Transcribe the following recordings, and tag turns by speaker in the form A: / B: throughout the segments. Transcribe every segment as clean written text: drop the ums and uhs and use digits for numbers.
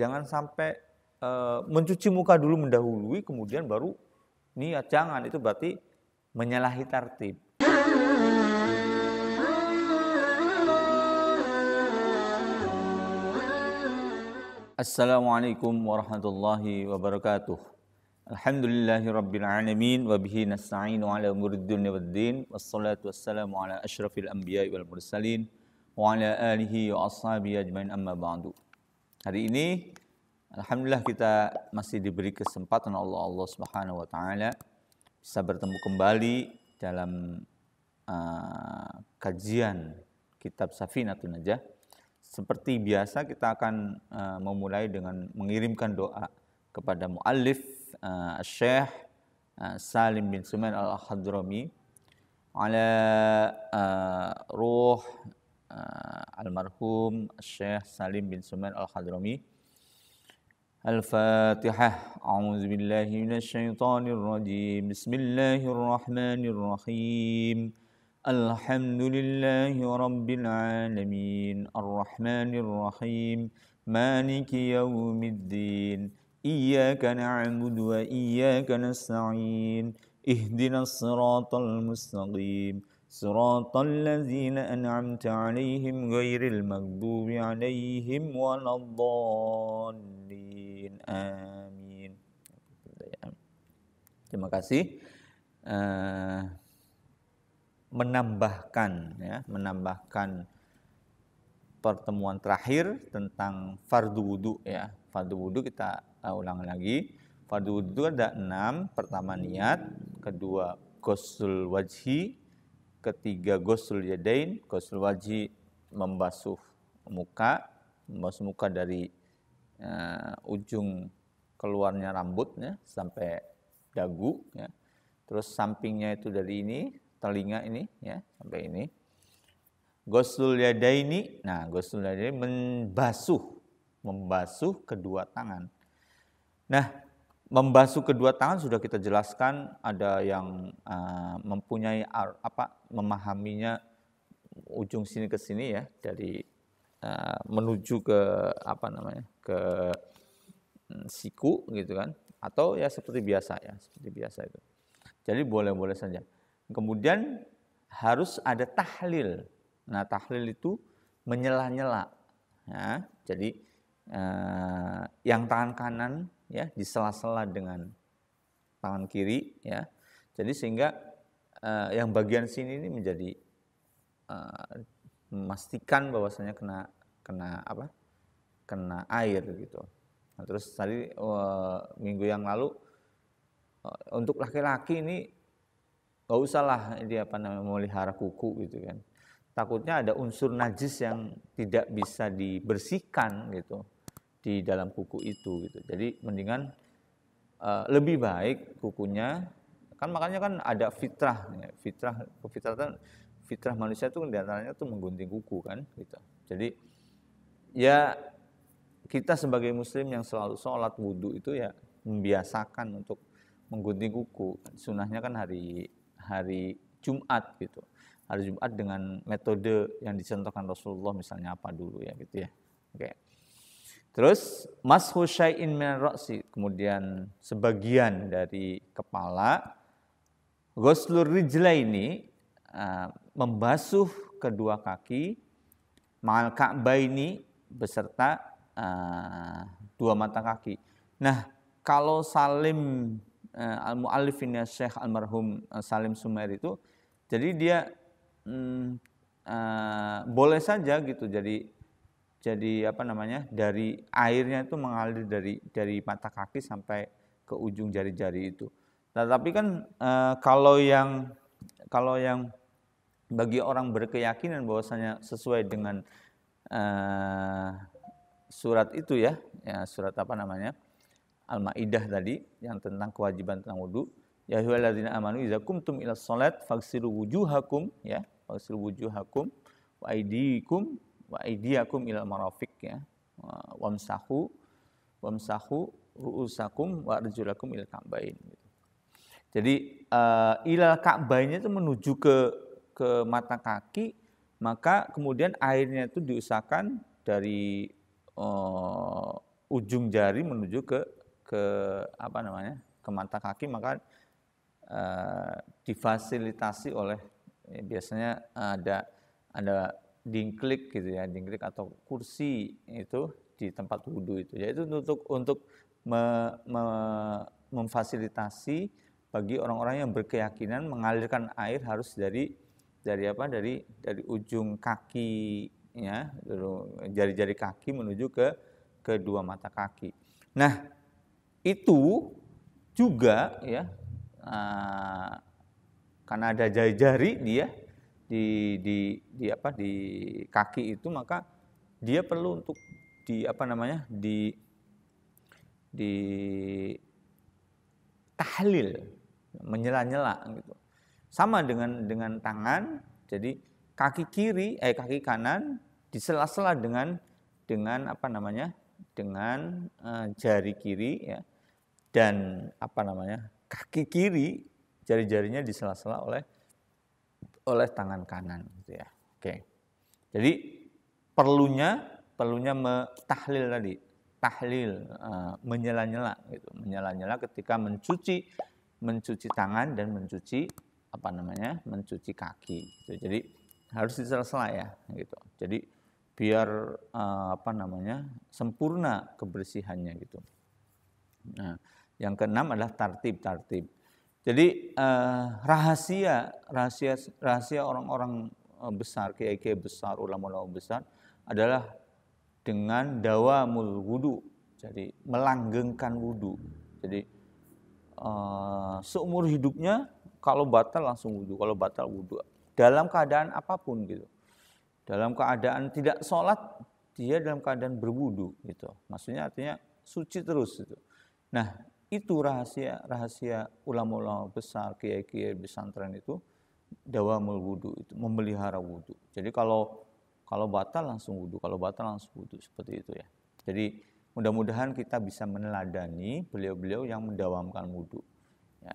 A: Jangan sampai mencuci muka dulu mendahului, kemudian baru niat. Jangan, itu berarti menyalahi tertib. Assalamualaikum warahmatullahi wabarakatuh. Alhamdulillahirabbil alamin wa bihi nasta'inu ala umuriid dunya waddin. Wassalatu wassalamu ala asyrafil anbiya'i wal mursalin wa ala alihi wa ashabihi ajmain, amma ba'du. Hari ini alhamdulillah kita masih diberi kesempatan Allah Subhanahu wa taala bisa bertemu kembali dalam kajian kitab Safinatun Najah. Seperti biasa kita akan memulai dengan mengirimkan doa kepada muallif Syekh Salim bin Sumair Al-Hadrami ala ruh almarhum Syekh Salim bin Sumair Al-Hadrami. Al-Fatihah. A'udzubillahi minasyaitonirrajim. Bismillahirrahmanirrahim. Alhamdulillahi rabbil alamin. Ar-Rahmanir Rahim. Maliki yaumiddin. Iyyaka na'budu wa iyyaka nasta'in. Ihdinas siratal mustaqim. Siratal ladzina an'amta 'alaihim ghairil maghdubi 'alaihim waladdallin. Amin. Terima kasih. Menambahkan pertemuan terakhir tentang fardu wudu ya. Fardu wudu kita ulang lagi. Fardu wudu ada 6. Pertama niat, kedua ghusl wajhi, ketiga ghusl yadain. Ghusl wajhi membasuh muka dari ujung keluarnya rambut ya, sampai dagu ya. Terus sampingnya itu dari ini, telinga ini ya, sampai ini. Ghusl yadaini, nah ghusl yadaini membasuh kedua tangan. Nah, membasuh kedua tangan sudah kita jelaskan, ada yang mempunyai memahaminya ujung sini ke sini ya, dari menuju ke ke siku gitu kan, atau ya seperti biasa itu. Jadi boleh-boleh saja. Kemudian harus ada tahlil. Nah, tahlil itu menyela-nyela. Ya, jadi yang tangan kanan ya disela-sela dengan tangan kiri ya. Jadi sehingga yang bagian sini ini menjadi memastikan bahwasanya kena air gitu. Nah, terus tadi minggu yang lalu untuk laki-laki ini gak usahlah memelihara kuku gitu kan. Takutnya ada unsur najis yang tidak bisa dibersihkan gitu di dalam kuku itu gitu. Jadi mendingan lebih baik kukunya, kan makanya kan ada fitrah manusia itu diantaranya tuh menggunting kuku kan gitu. Jadi ya kita sebagai muslim yang selalu sholat wudu itu ya membiasakan untuk menggunting kuku. Sunnahnya kan hari Jumat gitu. Hari Jumat dengan metode yang dicontohkan Rasulullah, misalnya apa dulu ya gitu ya. Oke. Terus mashu syai'in min ra'si, kemudian sebagian dari kepala. Ghuslur rijlaini, membasuh kedua kaki, ma'al ka'baini, beserta dua mata kaki. Nah, kalau Salim al-mu'allif ini Syekh almarhum Salim Sumair itu, jadi dia boleh saja gitu, jadi dari airnya itu mengalir dari mata kaki sampai ke ujung jari-jari itu. Nah, tapi kan kalau yang bagi orang berkeyakinan bahwasanya sesuai dengan surat itu ya surat Al-Maidah tadi yang tentang kewajiban tentang wudu. Ya ayyuhalladzina amanu idza qumtum ilas shalat faghsilu wujuhakum wa aydiyakum ilal marafiq ya. Wamsahu ru'usakum wa arjulakum ilal ka'bain. Jadi ilal ka'bainnya itu menuju ke mata kaki, maka kemudian airnya itu diusahakan dari ujung jari menuju ke apa namanya, ke mata kaki, maka difasilitasi oleh biasanya ada dingklik gitu ya, dingklik atau kursi itu di tempat wudhu itu, yaitu untuk memfasilitasi bagi orang-orang yang berkeyakinan mengalirkan air harus dari ujung kakinya, jari-jari kaki menuju ke kedua mata kaki. Nah, itu juga ya, karena ada jari-jari dia di kaki itu, maka dia perlu untuk di tahlil, menyela-nyela gitu. Sama dengan tangan, jadi kaki kanan disela-sela dengan jari kiri ya, dan kaki kiri jari-jarinya disela-sela oleh tangan kanan gitu ya. Oke. Jadi perlunya tahlil tadi, menyela-nyela gitu, menyela-nyela ketika mencuci tangan dan mencuci kaki gitu. Jadi harus disela-sela ya gitu. Jadi biar sempurna kebersihannya gitu. Nah, yang keenam adalah tartib. Jadi rahasia orang-orang besar, kiai-kiai besar, ulama-ulama besar adalah dengan dawamul wudu. Jadi melanggengkan wudu. Jadi seumur hidupnya kalau batal langsung wudu, kalau batal wudu dalam keadaan apapun gitu. Dalam keadaan tidak sholat, dia dalam keadaan berwudu gitu. Maksudnya artinya suci terus gitu. Nah, itu rahasia ulama-ulama besar, kiai-kiai pesantren itu dawamul wudu, itu memelihara wudu. Jadi kalau batal langsung wudu, seperti itu ya. Jadi mudah-mudahan kita bisa meneladani beliau-beliau yang mendawamkan wudu. Ya.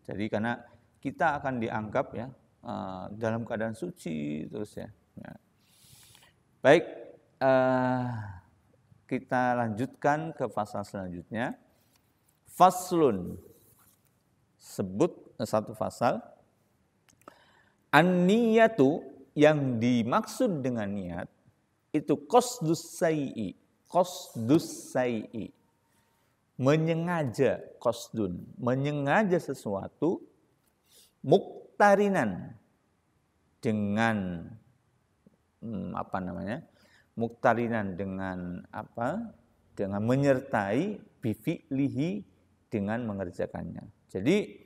A: Jadi karena kita akan dianggap ya dalam keadaan suci terus ya. Ya. Baik, kita lanjutkan ke pasal selanjutnya. Faslun, sebut satu pasal. An-niyatu, yang dimaksud dengan niat itu qasdus sai'i, menyengaja, qasdun, menyengaja sesuatu, muktarinan, dengan dengan menyertai bifi'lihi, dengan mengerjakannya. Jadi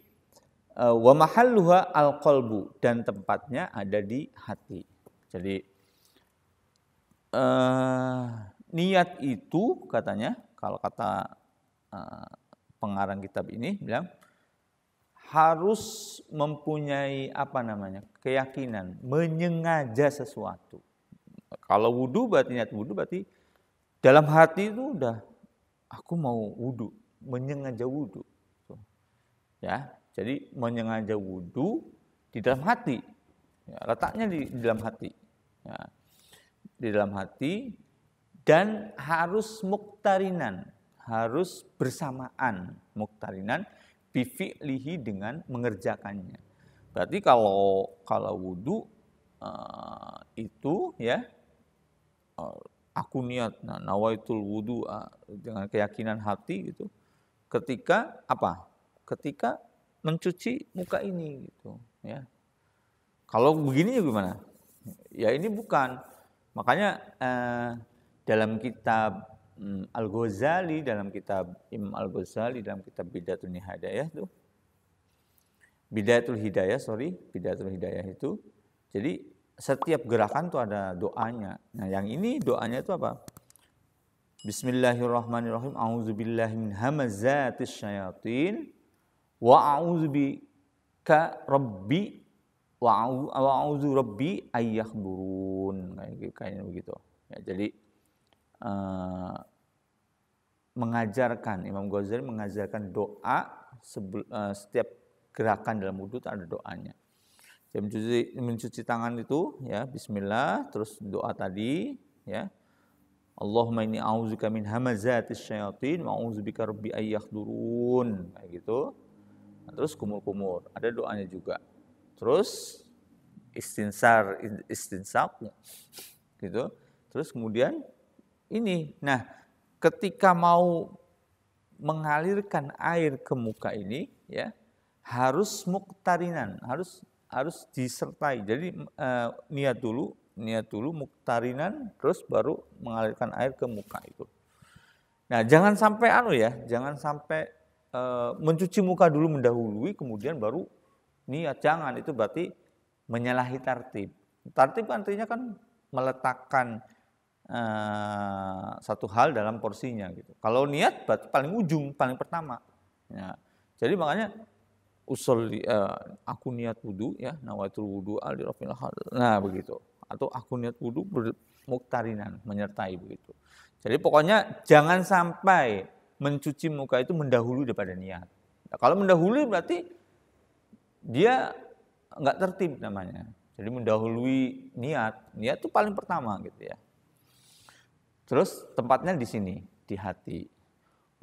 A: wa mahalluha al-qalbu, dan tempatnya ada di hati. Jadi niat itu katanya, kalau kata pengarang kitab ini bilang harus mempunyai keyakinan, menyengaja sesuatu. Kalau wudu berarti niat wudu, berarti dalam hati itu udah aku mau wudu, menyengaja wudu. Ya, jadi menyengaja wudu di dalam hati. Ya, letaknya di dalam hati. Ya, di dalam hati, dan harus muktarinan, harus bersamaan, muktarinan bifi'lihi, dengan mengerjakannya. Berarti kalau wudu itu ya, aku niat, nawaitul wudu, dengan keyakinan hati gitu. Ketika apa? Ketika mencuci muka ini gitu ya. Kalau begini gimana? Ya ini bukan. Makanya dalam kitab Al-Ghazali, dalam kitab Imam Al-Ghazali, dalam kitab Bidayatul Hidayah itu, Bidayatul Hidayah itu, jadi setiap gerakan tuh ada doanya. Nah, yang ini doanya itu apa? Bismillahirrahmanirrahim. A'udzubillahi min hamazatis syayatin wa a'udzubika rabbi wa a'udzu rabbi ayyahburun. Kayaknya begitu. Ya, jadi Imam Ghazali mengajarkan doa setiap gerakan dalam wudu itu ada doanya. Jadi mencuci tangan itu ya bismillah, terus doa tadi ya. Allahumma inni a'udzubika min hamazatis syayatin wa a'udzubika rabbi ay yahdurun. Kayak gitu. Nah, terus kumur-kumur, ada doanya juga. Terus istinsaq gitu. Terus kemudian ini. Nah, ketika mau mengalirkan air ke muka ini ya, harus muktarinan, harus disertai. Jadi niat dulu muktarinan, terus baru mengalirkan air ke muka itu. Nah, jangan sampai jangan sampai mencuci muka dulu mendahului kemudian baru niat, jangan, itu berarti menyalahi tartib. Tartib artinya kan meletakkan satu hal dalam porsinya gitu. Kalau niat berarti paling ujung, paling pertama. Ya. Jadi makanya aku niat wudu ya, nawaitul wudu alirafil hadal. Nah, begitu. Atau aku niat wudu muktarinan, menyertai begitu. Jadi pokoknya jangan sampai mencuci muka itu mendahului daripada niat. Nah, kalau mendahului berarti dia enggak tertib namanya. Jadi mendahului niat itu paling pertama gitu ya. Terus tempatnya di sini, di hati.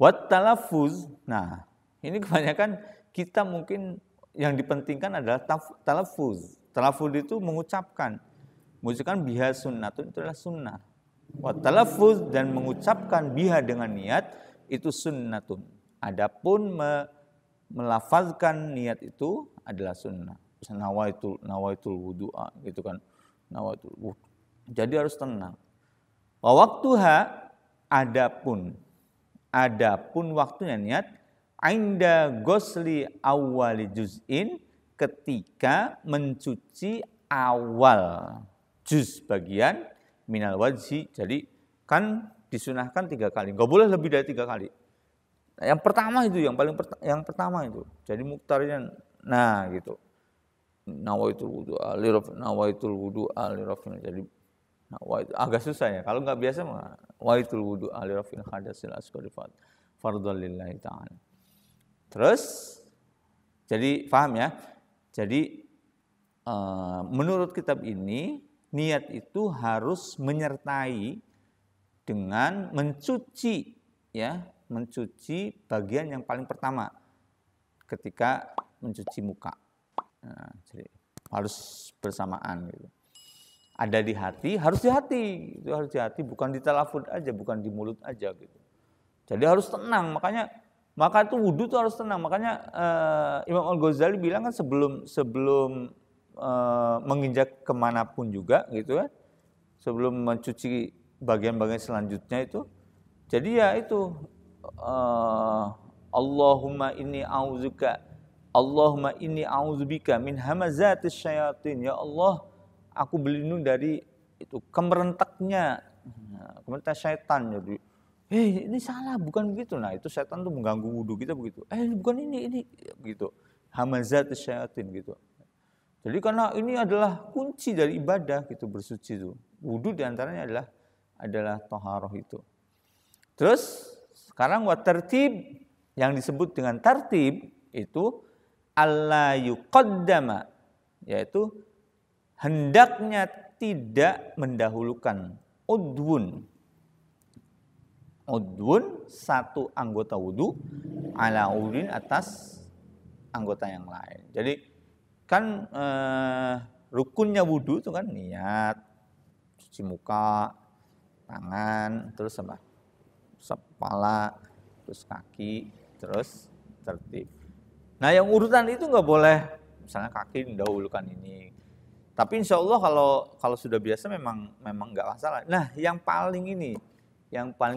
A: Wat talaffuz. Nah, ini kebanyakan kita mungkin yang dipentingkan adalah talaffuz. Talaffuz itu mengucapkan biha sunnatun, itu adalah sunnah. Wat talaffuz, dan mengucapkan biha dengan niat itu sunnatun. Adapun melafazkan niat itu adalah sunnah. Nawaitul wudu'a gitu kan. Nawaitul wudu. Jadi harus tenang. Waktuha, adapun waktunya niat inda ghusli awwali juz'in, ketika mencuci awal juz bagian minal wajhi. Jadi kan disunahkan 3 kali, enggak boleh lebih dari 3 kali. Nah, yang pertama itu yang pertama itu. Jadi muktarinan. Nah, gitu. Nawaitul wudu alirafin. Jadi agak susah ya. Kalau nggak biasa mah waitul wudu alirafin hadasil asghar fardhon lillahi ta'ala. Terus jadi paham ya? Jadi menurut kitab ini niat itu harus menyertai dengan mencuci bagian yang paling pertama ketika mencuci muka. Nah, jadi harus bersamaan gitu. Ada di hati, harus di hati, bukan di talafud aja, bukan di mulut aja gitu. Jadi harus tenang, maka itu wudu itu harus tenang. Makanya Imam Al-Ghazali bilang kan sebelum menginjak kemanapun juga gitu kan, sebelum mencuci bagian-bagian selanjutnya itu, jadi ya itu Allahumma inni a'udzubika min hamazatis syayatin. Ya Allah, aku berlindung dari itu kemerentaknya syaitan. Jadi, ini salah, bukan begitu. Nah, itu setan tuh mengganggu wudu kita begitu. Bukan ini begitu. Hamazatis syayatin gitu. Jadi karena ini adalah kunci dari ibadah gitu, bersuci itu. Wudu diantaranya adalah taharah itu. Terus sekarang tertib, yang disebut dengan tertib itu alla yuqaddama, yaitu hendaknya tidak mendahulukan udwun satu anggota wudu ala udin atas anggota yang lain. Jadi kan rukunnya wudu itu kan niat, cuci muka, tangan, terus apa? Kepala, terus kaki, terus tertib. Nah, yang urutan itu nggak boleh, misalnya kaki mendahulukan ini. Tapi insya Allah kalau sudah biasa memang nggak masalah. Nah, yang paling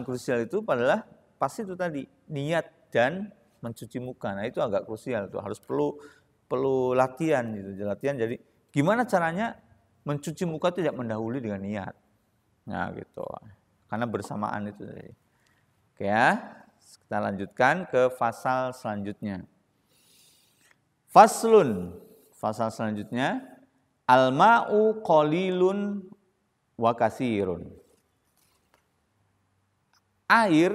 A: krusial itu adalah pasti itu tadi, niat dan mencuci muka. Nah, itu agak krusial, itu harus perlu latihan gitu. Latihan, jadi gimana caranya mencuci muka tidak mendahului dengan niat. Nah, gitu. Karena bersamaan itu tadi. Oke ya, kita lanjutkan ke pasal selanjutnya. Pasal selanjutnya, al-ma'u qalilun wa katsirun. Air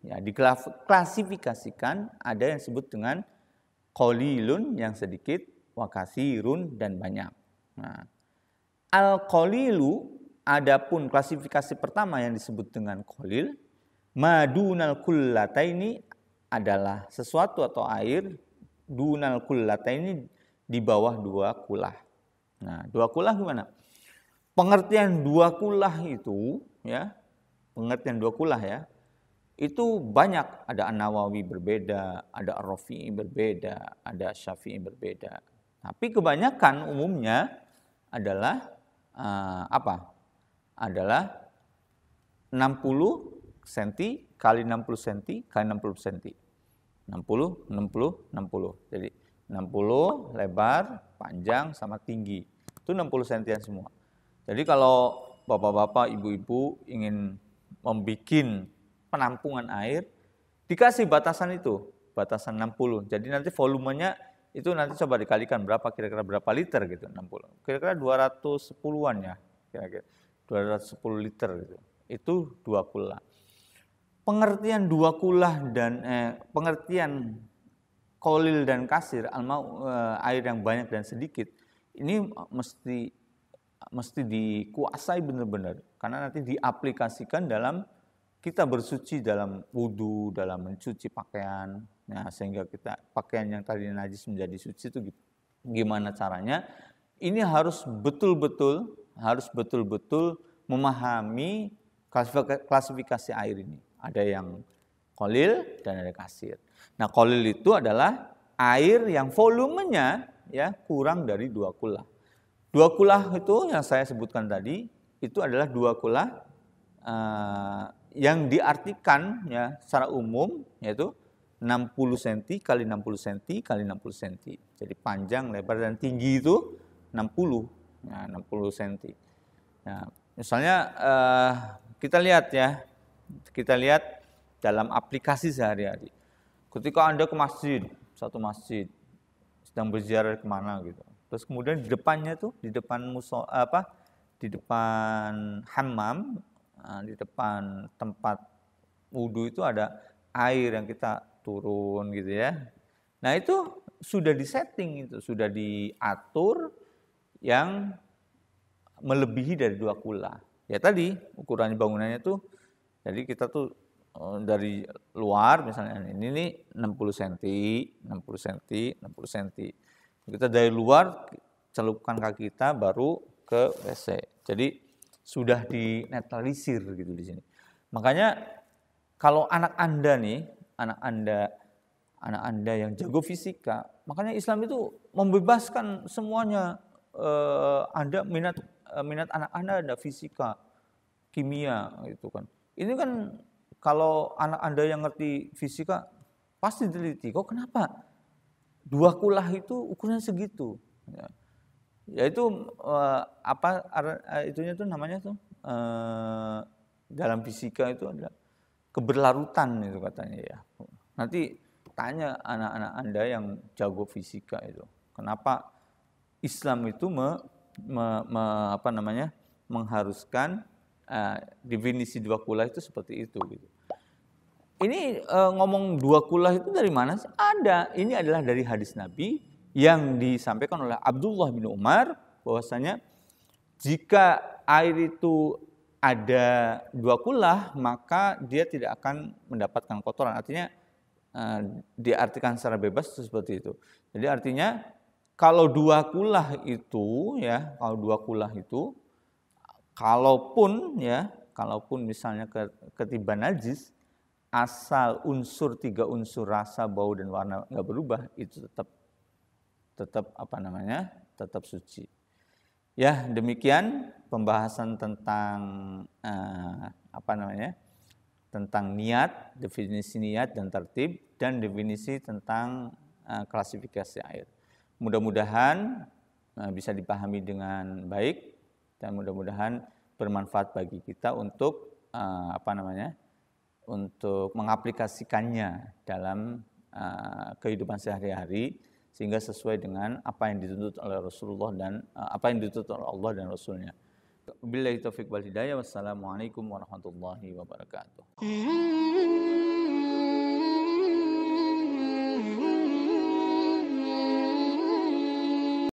A: ya diklasifikasikan, ada yang disebut dengan qalilun yang sedikit, wa katsirun dan banyak. Nah, al-qalilu adapun klasifikasi pertama yang disebut dengan qalil, madunal kullataini adalah sesuatu atau air dunal kullataini di bawah 2 kulah. Nah, 2 kulah gimana? Pengertian 2 kulah itu ya, pengertian 2 kulah ya, itu banyak. Ada An-Nawawi berbeda, ada Ar-Rafi'i berbeda, ada Syafi'i berbeda. Tapi kebanyakan umumnya adalah apa? Adalah 60 cm kali 60 cm kali 60 cm. 60, 60, 60. Jadi 60 lebar, panjang, sama tinggi. Itu 60 cm semua. Jadi kalau bapak-bapak, ibu-ibu ingin membuat penampungan air, dikasih batasan itu, batasan 60. Jadi nanti volumenya itu nanti coba dikalikan berapa, kira-kira berapa liter gitu, 60. Kira-kira 210-an ya, kira-kira 210 liter gitu. Itu 2 kulah. Pengertian 2 kulah dan pengertian qalil dan kasir, air yang banyak dan sedikit, ini mesti dikuasai benar-benar, karena nanti diaplikasikan dalam kita bersuci, dalam wudhu, dalam mencuci pakaian. Nah, sehingga kita pakaian yang tadi najis menjadi suci itu gimana caranya? Ini harus betul-betul memahami klasifikasi air ini. Ada yang qalil dan ada kasir. Nah, qalil itu adalah air yang volumenya ya kurang dari 2 kulah. 2 kulah itu yang saya sebutkan tadi, itu adalah 2 kulah yang diartikan ya secara umum, yaitu 60 cm kali 60 cm kali 60 cm. Jadi panjang, lebar, dan tinggi itu 60, ya, 60 cm. Nah, misalnya kita lihat dalam aplikasi sehari-hari. Ketika Anda ke masjid, satu masjid, sedang berziarah kemana gitu. Terus kemudian di depannya tuh, di depan di depan hammam, di depan tempat wudhu itu ada air yang kita turun gitu ya. Nah, itu sudah disetting, itu sudah diatur yang melebihi dari 2 kulah. Ya tadi ukuran bangunannya tuh, jadi kita tuh dari luar misalnya ini nih 60 cm, 60 cm, 60 cm. Kita dari luar celupkan kaki kita baru ke WC. Jadi sudah dinetralisir gitu di sini. Makanya kalau anak Anda yang jago fisika, makanya Islam itu membebaskan semuanya. Anda minat anak Anda ada fisika, kimia gitu kan. Ini kan kalau anak Anda yang ngerti fisika pasti teliti. Kok kenapa 2 kulah itu ukurannya segitu? Ya itu itunya tuh namanya tuh dalam fisika itu adalah keberlarutan itu katanya ya. Nanti tanya anak-anak Anda yang jago fisika itu, kenapa Islam itu mengharuskan definisi 2 kulah itu seperti itu gitu. Ini ngomong 2 kulah itu dari mana sih? Ada. Ini adalah dari hadis Nabi yang disampaikan oleh Abdullah bin Umar, bahwasanya jika air itu ada 2 kulah, maka dia tidak akan mendapatkan kotoran. Artinya diartikan secara bebas seperti itu. Jadi artinya kalau 2 kulah itu ya, kalaupun misalnya ketiban najis, asal 3 unsur rasa, bau, dan warna nggak berubah, itu tetap suci. Ya, demikian pembahasan tentang tentang niat, definisi niat dan tertib, dan definisi tentang klasifikasi air. Mudah-mudahan bisa dipahami dengan baik, dan mudah-mudahan bermanfaat bagi kita untuk untuk mengaplikasikannya dalam kehidupan sehari-hari, sehingga sesuai dengan apa yang dituntut oleh Rasulullah dan apa yang dituntut oleh Allah dan Rasulnya. Billahi taufiq wal hidayah. Wassalamualaikum warahmatullahi wabarakatuh.